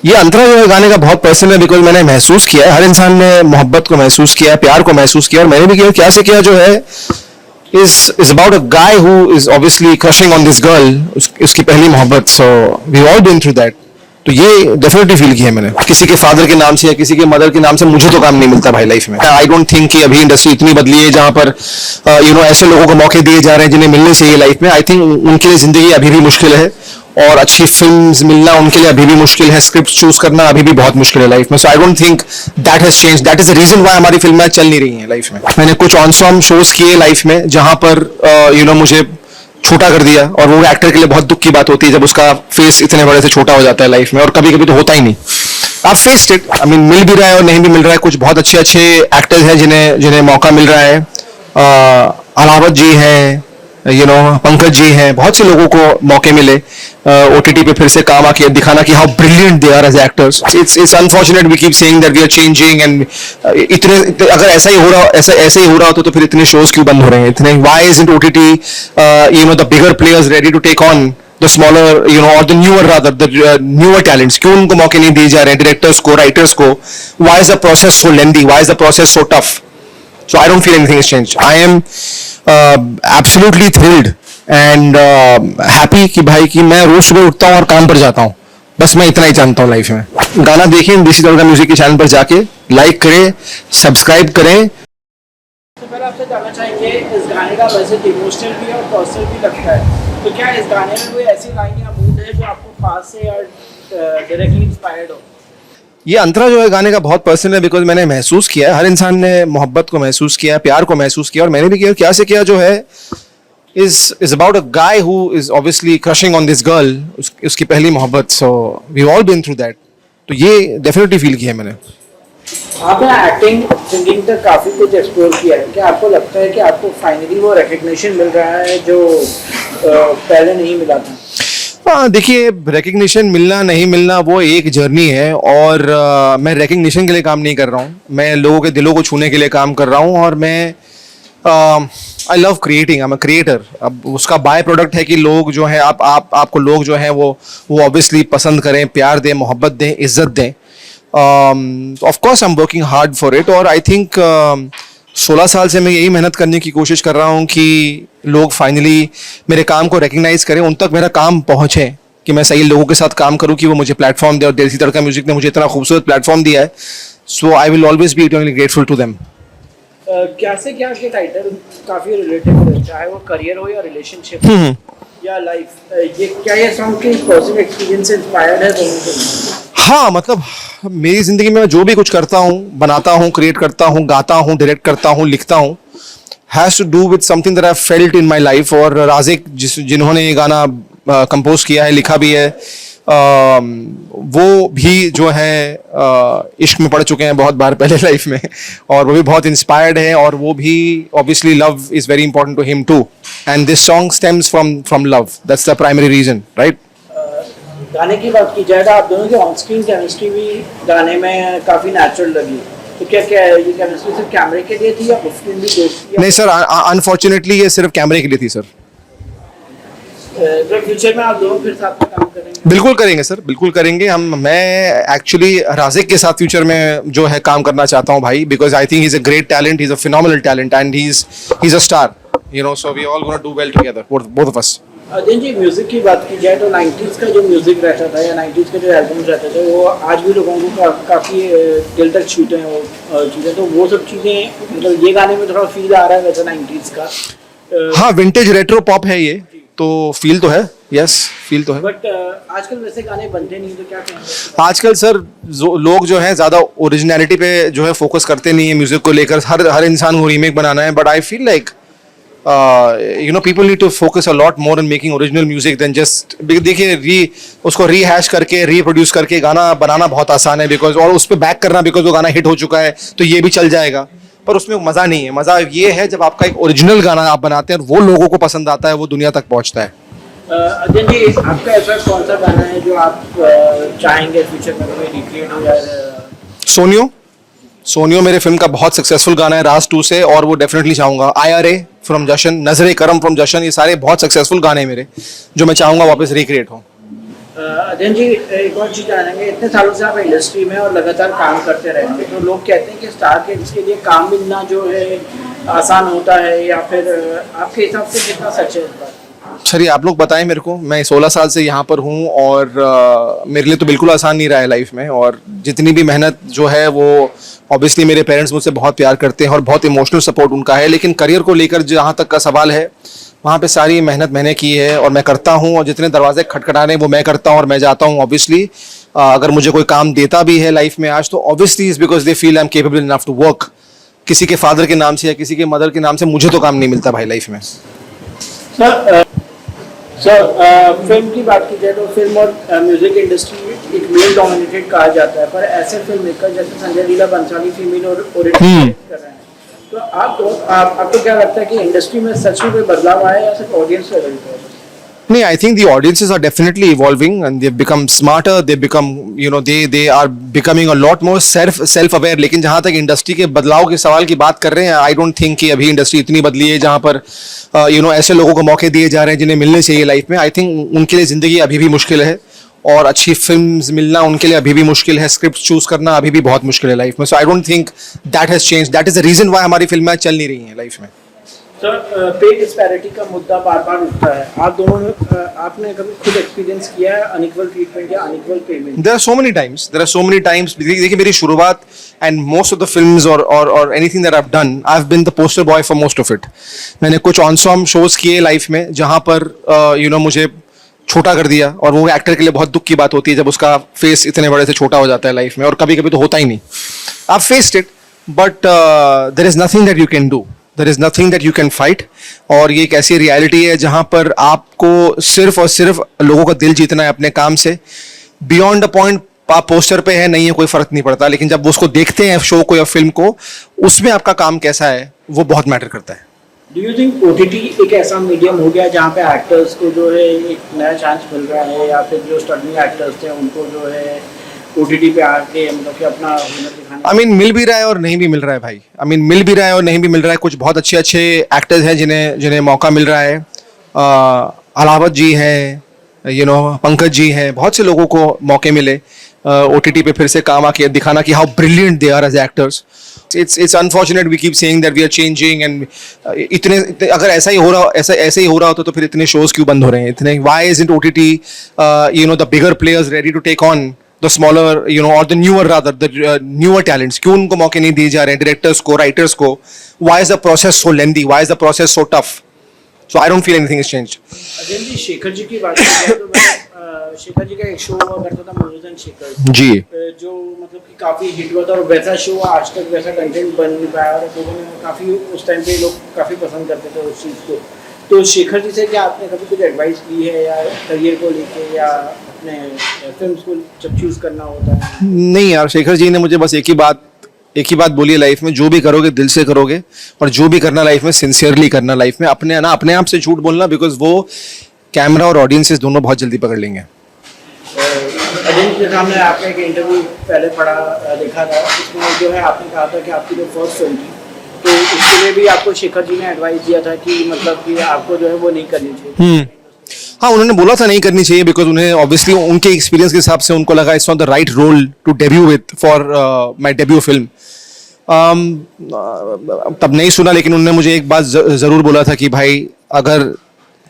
ये अंतरा जो है गाने का बहुत पर्सनल है बिकॉज मैंने महसूस किया है, हर इंसान ने मोहब्बत को महसूस किया, प्यार को महसूस किया और मैंने भी किया। क्या से किया जो है is about a guy who is obviously crushing on this girl, उसकी पहली मोहब्बत। So we all been through that. तो ये डेफिनेटली फील किया मैंने। किसी के फादर के नाम से या किसी के मदर के नाम से मुझे तो काम नहीं मिलता भाई लाइफ में। आई डोंट थिंक कि अभी इंडस्ट्री इतनी बदली है जहां पर ऐसे लोगों को मौके दिए जा रहे हैं जिन्हें मिलने चाहिए लाइफ में। आई थिंक उनके लिए जिंदगी अभी भी मुश्किल है और अच्छी फिल्म्स मिलना उनके लिए अभी भी मुश्किल है, स्क्रिप्ट चूज करना अभी भी बहुत मुश्किल है लाइफ में। So I don't think that has change. That is the reason why हमारी फिल्में चल नहीं रही हैं लाइफ में। मैंने कुछ ऑन सॉन्ग शोज किए लाइफ में जहां पर मुझे छोटा कर दिया और वो एक्टर के लिए बहुत दुख की बात होती है जब उसका फेस इतने बड़े से छोटा हो जाता है लाइफ में, और कभी कभी तो होता ही नहीं। आप फेस्ड इट। आई मीन मिल भी रहा है और नहीं भी मिल रहा है। कुछ बहुत अच्छे अच्छे एक्टर्स हैं जिन्हें मौका मिल रहा है। अलावत जी हैं, पंकज जी हैं, बहुत से लोगों को मौके मिले ओटीटी पे फिर से काम आके दिखाना कि how brilliant they are as actors. It's unfortunate we keep saying that we are changing and इतने अगर ऐसा ही हो रहा होता तो फिर इतने शोज क्यों बंद हो रहे हैं इतने? Why isn't OTT the bigger players ready to take on the smaller और the newer rather the newer talents? क्यों उनको मौके नहीं दिए जा रहे हैं, डायरेक्टर्स को, राइटर्स को? Why is the process so lengthy? Why is the process so tough? So I don't feel anything has changed. I am absolutely thrilled and happy कि भाई कि मैं रोज सुबह उठता हूँ और काम पर जाता हूँ। बस मैं इतना ही जानता हूँ लाइफ में। गाना देखिए देसी तड़का म्यूजिक के चैनल पर जाके, लाइक करें, सब्सक्राइब करें। तो पहले आपसे जानना चाहेंगे, इस गाने का मैसेज इमोशनल भी और पर्सनल भी लगता है, तो क्या इस गाने में कोई ऐसी लाइन या मूड है जो आपको खास से या डायरेक्टली इंस्पायर्ड हो? ये अंतरा जो है गाने का बहुत पर्सनल है बिकॉज मैंने महसूस किया है, हर इंसान ने मोहब्बत को महसूस किया, प्यार को महसूस किया और मैंने भी किया। क्या से किया जो है is about a guy who is obviously crushing on this girl, उसकी पहली मोहब्बत। So we all been through that. तो ये डेफिनेटली फील किया मैंने। आपने एक्टिंग सिंगिंग तक काफी कुछ एक्सप्लोर किया है, क्या आपको लगता है कि आपको फाइनली वो रिकग्निशन मिल रहा है जो पहले नहीं मिला था? हाँ देखिए, रिकग्निशन मिलना नहीं मिलना वो एक जर्नी है और मैं रिकग्निशन के लिए काम नहीं कर रहा हूँ, मैं लोगों के दिलों को छूने के लिए काम कर रहा हूँ। और मैं I love creating, I am a creator. अब उसका बाय प्रोडक्ट है कि लोग जो हैं आपको लोग जो हैं वो ऑब्वियसली पसंद करें, प्यार दें, मोहब्बत दें, इज्जत दें। Of course I am working hard for it और आई थिंक 16 साल से मैं यही मेहनत करने की कोशिश कर रहा हूँ कि लोग फाइनली मेरे काम को रिकग्नाइज करें, उन तक मेरा काम पहुँचे, कि मैं सही लोगों के साथ काम करूँ, कि वो मुझे प्लेटफॉर्म दे। और देसी तड़का म्यूजिक ने मुझे इतना खूबसूरत प्लेटफॉर्म दिया है। So I will always be eternally grateful to them. क्या से क्या के टाइटल काफी रिलेटेबल है, चाहे वो करियर हो या रिलेशनशिप या लाइफ। ये क्या ये सॉन्ग के पर्सनल एक्सपीरियंस से इंस्पायर्ड है दोनों के? हाँ, मतलब मेरी जिंदगी में मैं जो भी कुछ करता हूँ, बनाता हूँ, क्रिएट करता हूँ, गाता हूँ, डायरेक्ट करता हूँ, लिखता हूँ, has to do with something that I felt in my life. और राजिक जिन्होंने ये गाना कंपोज किया है, लिखा भी है, वो भी जो है इश्क में पड़ चुके हैं बहुत बार पहले लाइफ में, और वो भी बहुत इंस्पायर्ड है और वो भी obviously love is very important to him too, and this song stems from love. That's the primary reason, right? गाने की बात की जाए तो आप दोनों की ऑन स्क्रीन केमिस्ट्री भी गाने में काफी नेचुरल लगी, तो क्या ये केमिस्ट्री सिर्फ कैमरे के लिए थी या ऑफ स्क्रीन भी दोस्ती? नहीं सर, अनफॉर्चुनेटली ये सिर्फ कैमरे के लिए थी सर। तो फ्यूचर में आप दोनों फिर साथ में काम करेंगे? बिल्कुल करेंगे सर, बिल्कुल करेंगे। मैं एक्चुअली राजिक के साथ फ्यूचर में जो है काम करना चाहता हूँ भाई, because I think he is a great talent, he is a phenomenal talent and he is a star, so we all gonna do well together, both of us. Ajay ji, music की बात की जाए तो 90s का जो म्यूजिक रहता था या 90s के जो एल्बम्स रहते थे वो आज भी लोगों को काफ़ी दिल तक छूते हैं वो चीज़ें, तो वो सब चीज़ें मतलब ये गाने में थोड़ा फील आ रहा है वैसे 90s का। हाँ, विंटेज रेट्रो पॉप है ये, तो फील तो है, यस फील तो है। बट आजकल वैसे गाने बनते नहीं, तो क्या कहेंगे? आजकल सर लोग जो है ज़्यादा ओरिजिनलिटी पे जो है फोकस करते नहीं है म्यूजिक को लेकर। हर इंसान को रीमेक बनाना है, but I feel like people need to focus a lot more on making original music than just, देखिए उसको रीहैश करके रीप्रोड्यूस करके गाना बनाना बहुत आसान है बिकॉज, और उस पर बैक करना बिकॉज वो गाना हिट हो चुका है तो ये भी चल जाएगा, पर उसमें मज़ा नहीं है। मज़ा ये है जब आपका एक ओरिजिनल गाना आप बनाते हैं और वो लोगों को पसंद आता है, वो दुनिया तक पहुँचता है। अजय जी, आपका ऐसा कौन सा गाना है जो आप चाहेंगे फ्यूचर में कोई रिक्रिएट हो जाए? सोनियो मेरे फिल्म का बहुत सक्सेसफुल गाना है राज 2 से, और वो डेफिनेटली चाहूँगा। IRA फ्रॉम जशन, नजरे करम फ्रॉम जशन, ये सारे बहुत सक्सेसफुल गाने हैं मेरे जो मैं चाहूँगा वापस रिक्रिएट हो। अध्ययन जी, एक और चीज़ जानेंगे, इतने सालों से आप इंडस्ट्री में और लगातार काम करते रहेंगे, तो लोग कहते हैं कि स्टार किड्स के लिए काम मिलना जो है आसान होता है, या फिर आपके हिसाब से कितना सच है इस बात? चलिए आप लोग बताएं मेरे को, मैं 16 साल से यहाँ पर हूँ और मेरे लिए तो बिल्कुल आसान नहीं रहा है लाइफ में, और जितनी भी मेहनत जो है वो ऑब्वियसली मेरे पेरेंट्स मुझसे बहुत प्यार करते हैं और बहुत इमोशनल सपोर्ट उनका है, लेकिन करियर को लेकर जहाँ तक का सवाल है वहाँ पे सारी मेहनत मैंने की है और मैं करता हूँ, और जितने दरवाजे खटखटाने वो मैं करता हूँ और मैं जाता हूँ ऑब्वियसली। अगर मुझे कोई काम देता भी है लाइफ में आज, तो obviously is because they feel I am capable enough to work. किसी के फादर के नाम से या किसी के मदर के नाम से मुझे तो काम नहीं मिलता भाई लाइफ में। सर, फिल्म की बात की जाए तो फिल्म और म्यूजिक इंडस्ट्री एक मेल डोमिनेटेड कहा जाता है, पर ऐसे फिल्म मेकर जैसे संजय लीला बंसाली फीमेल और ओरिजिनल कर रहे हैं, तो आपको क्या लगता है कि इंडस्ट्री में सच में कोई बदलाव आया या सिर्फ ऑडियंस लेवल पर? नहीं, I think the audiences are definitely evolving and they've become smarter. They become, you know, they are becoming a lot more self aware. लेकिन जहाँ तक इंडस्ट्री के बदलाव के सवाल की बात कर रहे हैं, I don't think कि अभी इंडस्ट्री इतनी बदली है जहाँ पर you know ऐसे लोगों को मौके दिए जा रहे हैं जिन्हें मिलने चाहिए लाइफ में। I think उनके लिए जिंदगी अभी भी मुश्किल है और अच्छी फिल्म्स मिलना उनके लिए अभी भी मुश्किल है, स्क्रिप्ट चूज करना अभी भी बहुत मुश्किल है लाइफ में। So I don't think that has change, that is the reason why हमारी फिल्में चल नहीं रही हैं लाइफ में। सर, पे डिस्पैरिटी का मुद्दा बार बार उठता है, आप दोनों ने आपने कभी खुद एक्सपीरियंस किया है अनइक्वल ट्रीटमेंट या unequal payment? There are so many times देखिए मेरी शुरुआत and most of the films or anything that I've done, I've been the poster boy for most of it. मैंने कुछ ऑन शोज किए life में जहाँ पर you know मुझे छोटा कर दिया, और वो एक्टर के लिए बहुत दुख की बात होती है जब उसका फेस इतने बड़े से छोटा हो जाता है लाइफ में, और कभी कभी तो होता ही नहीं। I've faced it, but there is nothing that you can do. There is nothing that you can fight. और ये एक ऐसी रियलिटी है जहाँ पर आपको सिर्फ और सिर्फ लोगों का दिल जीतना है अपने काम से। बियॉन्ड द पॉइंट आप पोस्टर पे है नहीं है कोई फर्क नहीं पड़ता, लेकिन जब उसको देखते हैं शो को या फिल्म को, उसमें आपका काम कैसा है वो बहुत मैटर करता है। डू यू थिंक ओटीटी एक ऐसा मीडियम हो गया जहाँ पे एक्टर्स को जो है एक नया चांस मिल रहा है, या फिर जो स्ट्रगलिंग एक्टर्स थे उनको जो है ओटीटी पे आके मतलब कि अपना हुनर दिखाना? आई मीन मिल भी रहा है और नहीं भी मिल रहा है भाई। आई मीन मिल भी रहा है और नहीं भी मिल रहा है। कुछ बहुत अच्छे अच्छे एक्टर्स हैं जिन्हें मौका मिल रहा है। अलावत जी हैं, यू नो पंकज जी हैं, बहुत से लोगों को मौके मिले ओटीटी पे फिर से काम आके दिखाना कि how brilliant they are as actors. It's unfortunate we keep saying that we are changing and इतने अगर ऐसा ही हो रहा ऐसे ही हो रहा होता तो फिर इतने shows क्यों बंद हो रहे हैं इतने? Why isn't OTT you know the bigger players ready to take on the smaller you know or the newer rather the newer talents? क्यों उनको मौके नहीं दिए जा रहे हैं, डायरेक्टर्स को, राइटर्स को? Why is the process so lengthy? Why is the process so tough? So I don't feel anything has changed. Ajay ji, Shekhar ji की बात करें तो मैं शेखर जी का एक शो हुआ करता था मनोरंजन शेखर जी, जो मतलब कि काफ़ी हिट हुआ था, और वैसा शो आज तक वैसा कंटेंट बन नहीं पाया, और लोगों ने काफ़ी उस टाइम पे लोग काफ़ी पसंद करते थे उस चीज़ को। तो शेखर जी से क्या आपने कभी कुछ एडवाइस ली है या करियर को लेके या अपने फिल्म्स को जब चूज़ करना होता है? नहीं यार, शेखर जी ने मुझे बस एक ही बात बोली है लाइफ में, जो भी करोगे दिल से करोगे, और जो भी करना लाइफ में सिंसियरली करना लाइफ में, अपने आप से झूठ बोलना, बिकॉज वो कैमरा और ऑडियंसेस दोनों बहुत जल्दी पकड़ लेंगे। अजय जी के सामने आपने एक इंटरव्यू पहले देखा था, इसमें जो है आपने कहा था कि आपकी जो फर्स्ट फिल्म थी तो उसके लिए भी आपको शेखर जी ने एडवाइस दिया था कि मतलब कि आपको जो है वो नहीं करनी चाहिए। हाँ, उन्होंने बोला था नहीं करनी चाहिए, बिकॉज उन्हें ऑब्वियसली उनके एक्सपीरियंस के हिसाब से उनको लगा it's not the right role to debut with for my debut film. तब नहीं सुना, लेकिन उन्होंने मुझे एक बात ज़रूर बोला था कि भाई अगर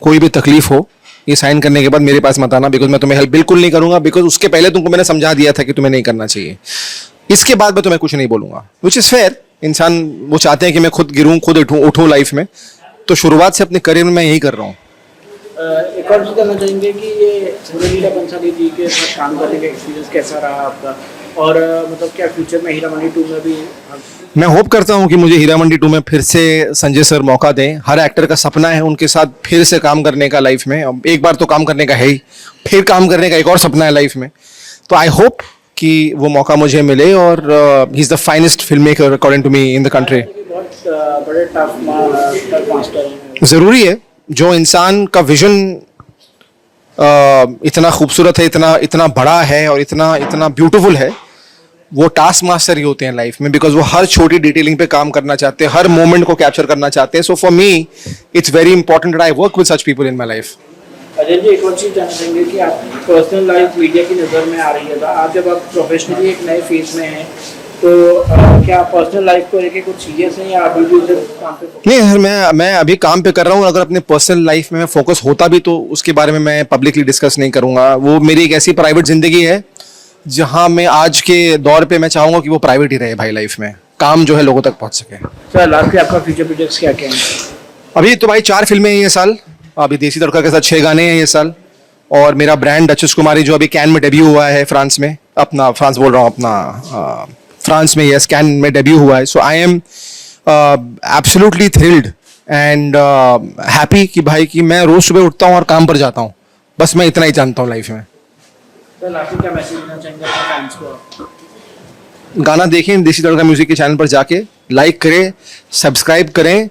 कोई भी तकलीफ हो ये साइन करने के बाद मेरे पास मत आना, बिकॉज मैं तुम्हें हेल्प बिल्कुल नहीं करूंगा, बिकॉज उसके पहले तुमको मैंने समझा दिया था कि तुम्हें नहीं करना चाहिए। इसके बाद मैं तुम्हें कुछ नहीं बोलूंगा, विच इज़ फेयर। इंसान वो चाहते हैं कि मैं खुद गिरूँ, खुद उठूँ लाइफ में, तो शुरुआत से अपने करियर में मैं यही कर रहा हूँ। एक और चीज़ करना चाहेंगे कि ये संजय लीला बंसाली जी के साथ काम करने का एक्सपीरियंस कैसा रहा आपका, और मतलब क्या फ्यूचर में हीरा मंडी 2 में भी? मैं होप करता हूँ कि मुझे हीरा मंडी 2 में फिर से संजय सर मौका दें। हर एक्टर का सपना है उनके साथ फिर से काम करने का लाइफ में। अब एक बार तो काम करने का है ही, फिर काम करने का एक और सपना है लाइफ में। तो आई होप कि वो मौका मुझे मिले, और he is the finest film maker according to me in the country. बहुत बड़े टफ मास्टर हैं। ज़रूरी है, जो इंसान का विजन इतना खूबसूरत है, इतना बड़ा है और इतना ब्यूटीफुल है, वो टास्क मास्टर ही होते हैं लाइफ में, बिकॉज वो हर छोटी डिटेलिंग पे काम करना चाहते हैं, हर मोमेंट को कैप्चर करना चाहते हैं। So for me it's very important that I work with such people in my life. Ajay ji, एक और चीज़ जानना चाहेंगे कि आपकी पर्सनल लाइफ मीडिया की नज़र में आ रही है, तो आज जब आप प्रोफेशनली एक नए फेज में हैं, तो क्या पर्सनल लाइफ को लेके कुछ सीरियस हैं या अभी भी उधर काम पे focus नहीं यार, मैं अभी काम पे कर रहा हूँ। अगर अपने पर्सनल लाइफ में मैं फोकस होता भी तो उसके बारे में मैं पब्लिकली डिस्कस नहीं करूंगा। वो मेरी एक ऐसी प्राइवेट जिंदगी है जहां मैं आज के दौर पे मैं चाहूंगा कि वो प्राइवेट ही रहे भाई। लाइफ में काम जो है लोगों तक पहुंच सके। सर, लास्ट आपका फ्यूचर प्रोजेक्ट्स क्या क्या हैं? अभी तो भाई 4 फिल्में हैं ये साल। अभी देसी तड़का के साथ 6 गाने हैं ये साल। और मेरा ब्रांड डचेस कुमारी जो अभी कैन में डेब्यू हुआ है फ्रांस में, अपना फ्रांस बोल रहा हूँ अपना फ्रांस में, यस, कैन में डेब्यू हुआ है। So I am absolutely thrilled and happy कि भाई कि मैं रोज सुबह उठता हूँ और काम पर जाता हूँ। बस मैं इतना ही जानता हूँ लाइफ में। सर, लास्ट में क्या मैसेज देना चाहेंगे अपने फैंस को? गाना देखें देसी तड़का म्यूजिक के चैनल पर जाके, लाइक करें, सब्सक्राइब करें